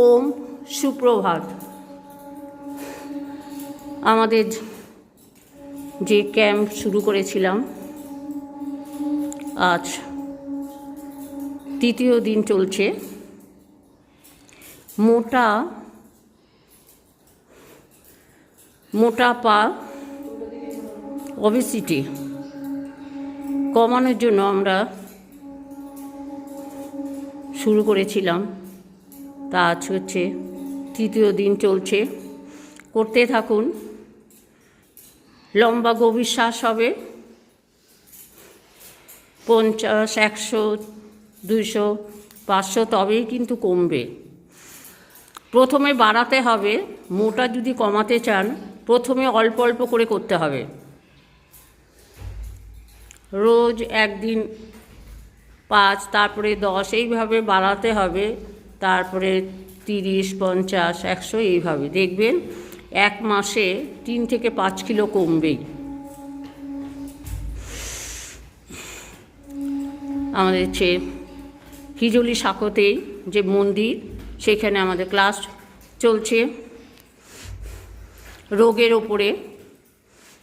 ওম সুপ্রভাত। আমাদের যে ক্যাম্প শুরু করেছিলাম আজ তৃতীয় দিন চলছে। মোটাপা ওবেসিটি কমানোর জন্য আমরা শুরু করেছিলাম। তা আজ হচ্ছে তৃতীয় দিন চলছে। করতে থাকুন। লম্বা গভীর শ্বাস হবে 50, 100, 200, 500, তবেই কিন্তু কমবে। প্রথমে বাড়াতে হবে। মোটা যদি কমাতে চান প্রথমে অল্প অল্প করে করতে হবে। রোজ একদিন 5, তারপরে 10, এইভাবে বাড়াতে হবে। তারপরে 30, 50, 100, এইভাবে দেখবেন 1 মাসে 3 থেকে 5 কিলো কমবেই। আমাদের হিজলি শাখতেই যে মন্দির, সেখানে আমাদের ক্লাস চলছে রোগের ওপরে।